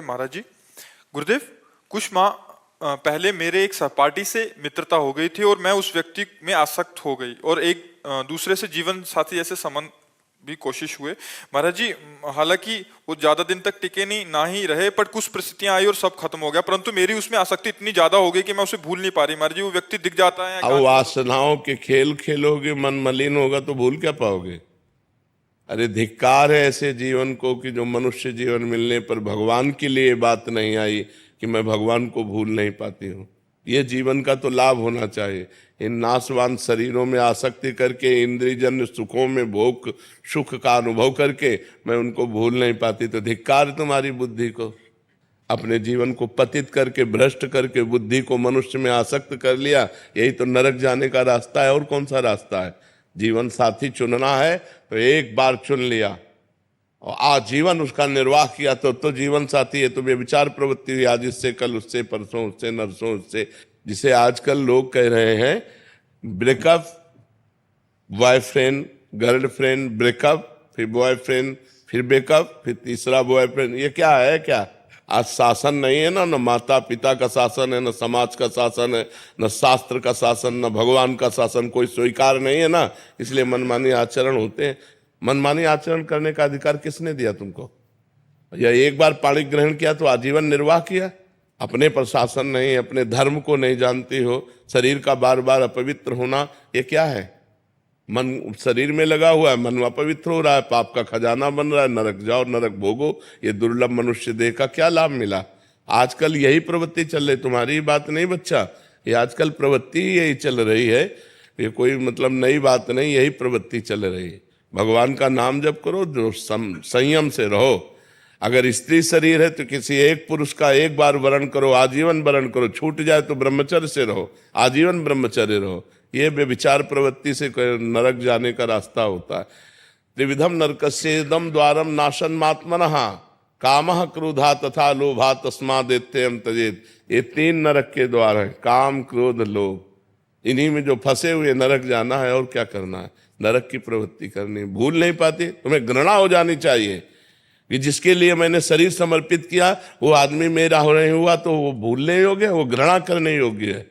महाराज जी। गुरुदेव, कुछ माह पहले मेरे एक सहपाठी से मित्रता हो गई थी और मैं उस व्यक्ति में आसक्त हो गई और एक दूसरे से जीवन साथी जैसे संबंध भी कोशिश हुए महाराज जी। हालांकि वो ज्यादा दिन तक टिके नहीं ना ही रहे, पर कुछ परिस्थितियां आई और सब खत्म हो गया। परंतु मेरी उसमें आसक्ति इतनी ज्यादा हो गई कि मैं उसे भूल नहीं पा रही महाराज जी। वो व्यक्ति दिख जाता है। अब वासनाओं के खेल खेलोगे, मन मलिन होगा तो भूल क्या पाओगे। अरे धिक्कार है ऐसे जीवन को कि जो मनुष्य जीवन मिलने पर भगवान के लिए बात नहीं आई कि मैं भगवान को भूल नहीं पाती हूँ। ये जीवन का तो लाभ होना चाहिए। इन नाशवान शरीरों में आसक्ति करके, इंद्रियजन्य सुखों में भोग सुख का अनुभव करके मैं उनको भूल नहीं पाती, तो धिक्कार तुम्हारी बुद्धि को। अपने जीवन को पतित करके, भ्रष्ट करके बुद्धि को मनुष्य में आसक्त कर लिया। यही तो नरक जाने का रास्ता है, और कौन सा रास्ता है। जीवन साथी चुनना है तो एक बार चुन लिया और आजीवन उसका निर्वाह किया तो जीवन साथी है। तो व्यभिचार प्रवृत्ति हुई, आज इससे, कल उससे, परसों उससे, नरसों उससे। जिसे आजकल लोग कह रहे हैं ब्रेकअप, बॉयफ्रेंड गर्लफ्रेंड, ब्रेकअप, फिर बॉयफ्रेंड, फिर ब्रेकअप, फिर तीसरा बॉयफ्रेंड। ये क्या है? क्या आज शासन नहीं है ना, न माता पिता का शासन है, न समाज का शासन है, न शास्त्र का शासन, न भगवान का शासन, कोई स्वीकार नहीं है ना। इसलिए मनमानी आचरण होते हैं। मनमानी आचरण करने का अधिकार किसने दिया तुमको? या एक बार पाणी ग्रहण किया तो आजीवन निर्वाह किया। अपने पर शासन नहीं, अपने धर्म को नहीं जानती हो, शरीर का बार बार अपवित्र होना, ये क्या है? मन शरीर में लगा हुआ है, मन अपवित्र हो रहा है, पाप का खजाना बन रहा है। नरक जाओ, नरक भोगो। ये दुर्लभ मनुष्य देह का क्या लाभ मिला? आजकल यही प्रवृत्ति चल रही। तुम्हारी बात नहीं बच्चा, ये आजकल प्रवृत्ति यही चल रही है। ये कोई मतलब नई बात नहीं, यही प्रवृत्ति चल रही है। भगवान का नाम जप करो, जो संयम से रहो। अगर स्त्री शरीर है तो किसी एक पुरुष का एक बार वरण करो, आजीवन वरण करो। छूट जाए तो ब्रह्मचर्य से रहो, आजीवन ब्रह्मचर्य रहो। ये व्यभिचार प्रवृत्ति से नरक जाने का रास्ता होता है। त्रिविधम नरकस्येदम द्वारम नाशनमात्मनः कामः क्रोधा तथा लोभा तस्मादेत्ययं त्यजेत। ये तीन नरक के द्वार हैं, काम, क्रोध, लोभ। इन्हीं में जो फंसे हुए नरक जाना है। और क्या करना है? नरक की प्रवृत्ति करनी। भूल नहीं पाते। तुम्हें घृणा हो जानी चाहिए कि जिसके लिए मैंने शरीर समर्पित किया वो आदमी मेरा हो नहीं हुआ तो वो भूलने योग्य है, वो घृणा करने योग्य है।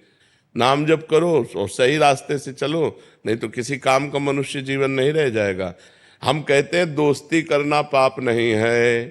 नाम जप करो और सही रास्ते से चलो, नहीं तो किसी काम का मनुष्य जीवन नहीं रह जाएगा। हम कहते हैं दोस्ती करना पाप नहीं है,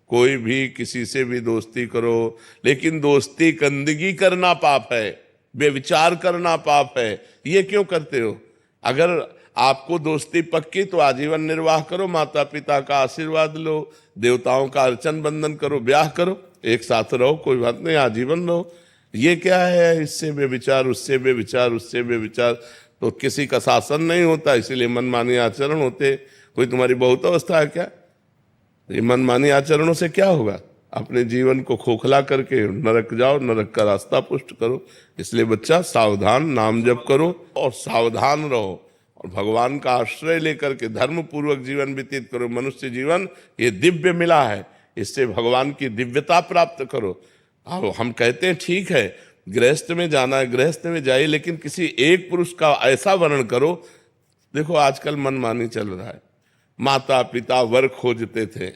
कोई भी किसी से भी दोस्ती करो, लेकिन दोस्ती गंदगी करना पाप है, व्यभिचार करना पाप है। ये क्यों करते हो? अगर आपको दोस्ती पक्की तो आजीवन निर्वाह करो, माता पिता का आशीर्वाद लो, देवताओं का अर्चन बंधन करो, ब्याह करो, एक साथ रहो, कोई बात नहीं, आजीवन रहो। ये क्या है? इससे बेविचार, उससे बेविचार, उससे बेविचार, तो किसी का शासन नहीं होता, इसीलिए मनमानी आचरण होते। कोई तुम्हारी बहुत अवस्था है क्या? ये मनमानी आचरणों से क्या होगा? अपने जीवन को खोखला करके नरक जाओ, नरक का रास्ता पुष्ट करो। इसलिए बच्चा सावधान, नाम जप करो और सावधान रहो और भगवान का आश्रय लेकर के धर्म पूर्वक जीवन व्यतीत करो। मनुष्य जीवन ये दिव्य मिला है, इससे भगवान की दिव्यता प्राप्त करो। अब हम कहते हैं ठीक है गृहस्थ में जाना है, गृहस्थ में जाइए, लेकिन किसी एक पुरुष का ऐसा वर्ण करो। देखो आजकल मनमानी चल रहा है। माता पिता वर खोजते थे,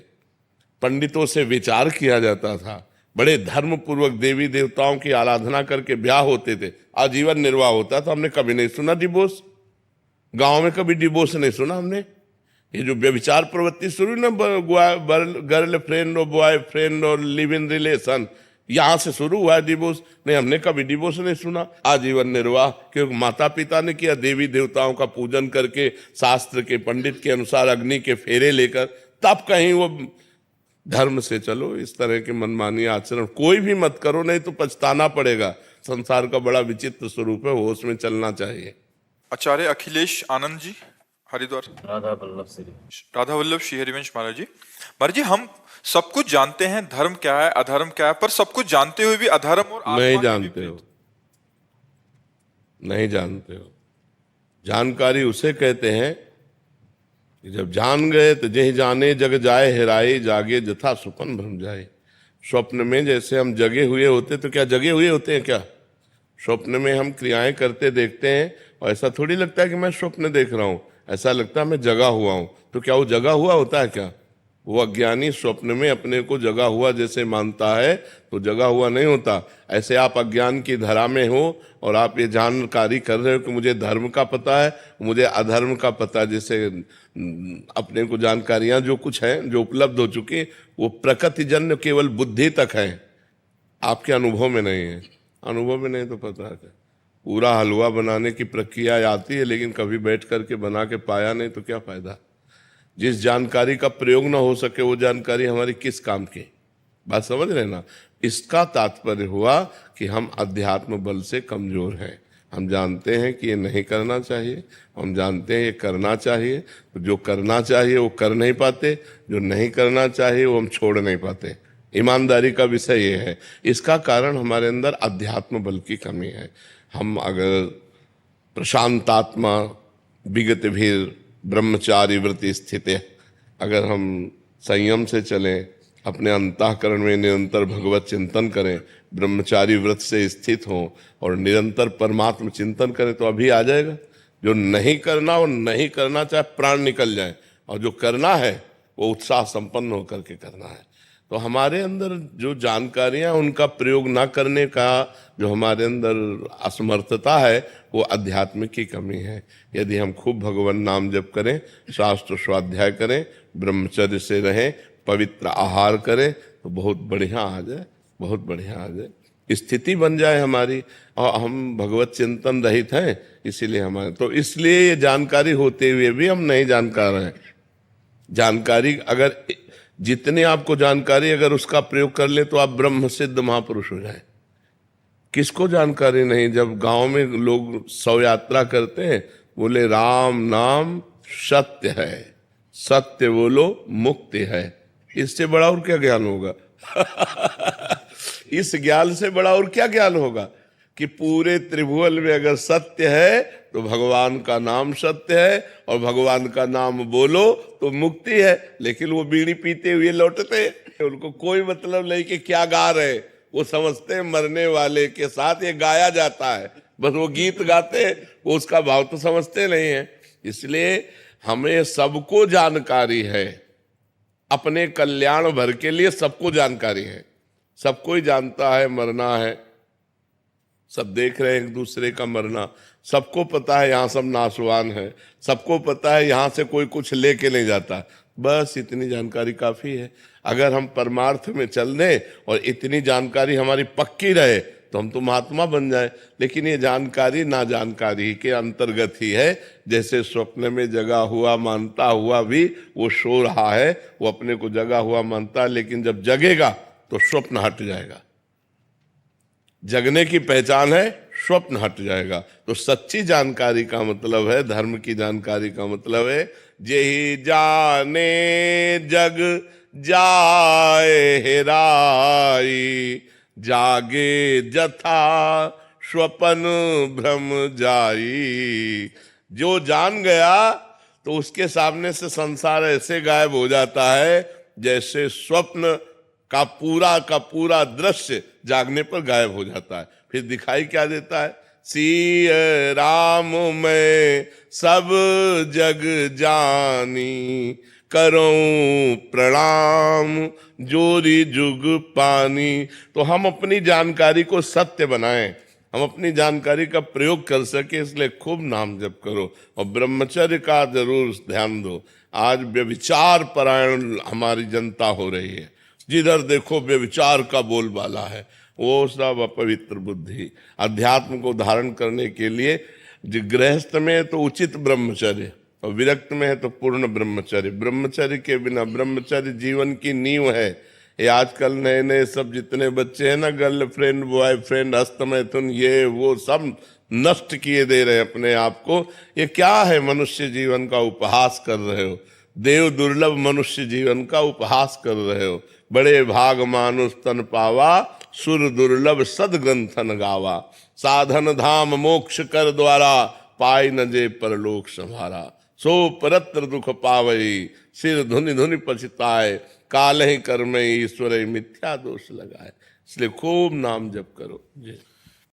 पंडितों से विचार किया जाता था, बड़े धर्म पूर्वक देवी देवताओं की आराधना करके ब्याह होते थे, आजीवन निर्वाह होता था। हमने कभी नहीं सुना डिवोर्स, गांव में कभी डिवोर्स नहीं सुना हमने। ये जो व्यभिचार प्रवृत्ति शुरू ना, गर्ल फ्रेंड और बॉय फ्रेंड और लिव इन रिलेशन, यहां से शुरू हुआ है डिवोर्स। नहीं, हमने कभी डिवोर्स नहीं सुना। आजीवन निर्वाह, क्योंकि माता पिता ने किया, देवी देवताओं का पूजन करके, शास्त्र के पंडित के अनुसार अग्नि के फेरे लेकर, तब कहीं वो धर्म से चलो। इस तरह के मनमानी आचरण कोई भी मत करो, नहीं तो पछताना पड़ेगा। संसार का बड़ा विचित्र स्वरूप है, होश में चलना चाहिए। आचार्य अखिलेश आनंद जी, हरिद्वार। राधा वल्लभ श्री हरिवंश महाराज जी। महाराज जी, हम सब कुछ जानते हैं धर्म क्या है, अधर्म क्या है, पर सब कुछ जानते हुए भी अधर्म और नहीं जानते हो, नहीं जानते हो। जानकारी उसे कहते हैं कि जब जान गए तो जही जाने जग जाए हेराए, जागे जथा सुपन भ्रम जाए। स्वप्न में जैसे हम जगे हुए होते, तो क्या जगे हुए होते हैं क्या? स्वप्न में हम क्रियाएं करते देखते हैं और ऐसा थोड़ी लगता है कि मैं स्वप्न देख रहा हूं, ऐसा लगता है मैं जगा हुआ हूं। तो क्या वो जगा हुआ होता है क्या? वो अज्ञानी स्वप्न में अपने को जगा हुआ जैसे मानता है तो जगा हुआ नहीं होता। ऐसे आप अज्ञान की धरा में हो और आप ये जानकारी कर रहे हो कि मुझे धर्म का पता है, मुझे अधर्म का पता है, जैसे अपने को जानकारियां जो कुछ है जो उपलब्ध हो चुकी वो प्रकृतिजन्य केवल बुद्धि तक है, आपके अनुभव में नहीं है। अनुभव में नहीं तो पता है क्या? पूरा हलवा बनाने की प्रक्रिया आती है लेकिन कभी बैठ करके बना के पाया नहीं तो क्या फायदा। जिस जानकारी का प्रयोग ना हो सके वो जानकारी हमारी किस काम की, बात समझ रहे ना। इसका तात्पर्य हुआ कि हम अध्यात्म बल से कमजोर हैं। हम जानते हैं कि ये नहीं करना चाहिए, हम जानते हैं ये करना चाहिए, तो जो करना चाहिए वो कर नहीं पाते, जो नहीं करना चाहिए वो हम छोड़ नहीं पाते। ईमानदारी का विषय ये है। इसका कारण हमारे अंदर अध्यात्म बल की कमी है। हम अगर प्रशांतात्मा विगत भीर ब्रह्मचारी व्रति स्थित, अगर हम संयम से चलें, अपने अंतःकरण में निरंतर भगवत चिंतन करें, ब्रह्मचारी व्रत से स्थित हों और निरंतर परमात्म चिंतन करें तो अभी आ जाएगा। जो नहीं करना वो नहीं करना, चाहे प्राण निकल जाए, और जो करना है वो उत्साह संपन्न होकर के करना है। तो हमारे अंदर जो जानकारियां उनका प्रयोग ना करने का जो हमारे अंदर असमर्थता है वो अध्यात्म की कमी है। यदि हम खूब भगवान नाम जप करें, शास्त्र स्वाध्याय करें, ब्रह्मचर्य से रहें, पवित्र आहार करें तो बहुत बढ़िया आ जाए, बहुत बढ़िया आ जाए, स्थिति बन जाए हमारी। और हम भगवत चिंतन रहित हैं इसीलिए हमारे, तो इसलिए ये जानकारी होते हुए भी हम नहीं जानकार हैं। जानकारी अगर जितने आपको जानकारी अगर उसका प्रयोग कर ले तो आप ब्रह्म सिद्ध महापुरुष हो जाए। किसको जानकारी नहीं? जब गांव में लोग शव यात्रा करते हैं, बोले राम नाम सत्य है, सत्य बोलो मुक्ति है। इससे बड़ा और क्या ज्ञान होगा? इस ज्ञान से बड़ा और क्या ज्ञान होगा कि पूरे त्रिभुवन में अगर सत्य है तो भगवान का नाम सत्य है, और भगवान का नाम बोलो तो मुक्ति है। लेकिन वो बीड़ी पीते हुए लौटते, उनको कोई मतलब नहीं कि क्या गा रहे, वो समझते हैं मरने वाले के साथ ये गाया जाता है, बस वो गीत गाते, वो उसका भाव तो समझते नहीं है। इसलिए हमें सबको जानकारी है, अपने कल्याण भर के लिए सबको जानकारी है। सबको ही जानता है मरना है, सब देख रहे हैं एक दूसरे का मरना, सबको पता है यहाँ सब नाशवान है, सबको पता है यहाँ से कोई कुछ लेके नहीं जाता। बस इतनी जानकारी काफी है। अगर हम परमार्थ में चल दें और इतनी जानकारी हमारी पक्की रहे तो हम तो महात्मा बन जाए। लेकिन ये जानकारी ना जानकारी के अंतर्गत ही है। जैसे स्वप्न में जगा हुआ मानता हुआ भी वो सो रहा है, वो अपने को जगा हुआ मानता है, लेकिन जब जगेगा तो स्वप्न हट जाएगा। जगने की पहचान है स्वप्न हट जाएगा। तो सच्ची जानकारी का मतलब है, धर्म की जानकारी का मतलब है, जेहि जाने जग जाए हेराई, जागे जथा स्वपन भ्रम जाई। जो जान गया तो उसके सामने से संसार ऐसे गायब हो जाता है जैसे स्वप्न का पूरा दृश्य जागने पर गायब हो जाता है। फिर दिखाई क्या देता है? सिय राम मैं सब जग जानी, करूं प्रणाम जोरी जुग पानी। तो हम अपनी जानकारी को सत्य बनाएं, हम अपनी जानकारी का प्रयोग कर सके, इसलिए खूब नाम जप करो और ब्रह्मचर्य का जरूर ध्यान दो। आज व्यभिचार परायण हमारी जनता हो रही है, जिधर देखो व्यभिचार का बोलबाला है। वो सब अपवित्र बुद्धि। अध्यात्म को धारण करने के लिए गृहस्थ में है तो उचित ब्रह्मचर्य, और विरक्त में है तो पूर्ण ब्रह्मचर्य। ब्रह्मचर्य के बिना, ब्रह्मचर्य जीवन की नींव है। ये आजकल नए नए सब जितने बच्चे हैं ना, गर्लफ्रेंड बॉयफ्रेंड हस्तमैथुन ये वो सब नष्ट किए दे रहे हैं अपने आप को। ये क्या है? मनुष्य जीवन का उपहास कर रहे हो, देव दुर्लभ मनुष्य जीवन का उपहास कर रहे हो। बड़े भाग मानुष तन पावा, सुर दुर्लभ सदग्रंथन गावा। साधन धाम मोक्ष कर द्वारा, पाई न जे परलोक संभारा। सो परत्र दुख पावई, सिर धुनि धुनि पछताए। काल ही कर्म ईश्वर मिथ्या दोष लगाए। इसलिए खूब नाम जप करो। जी।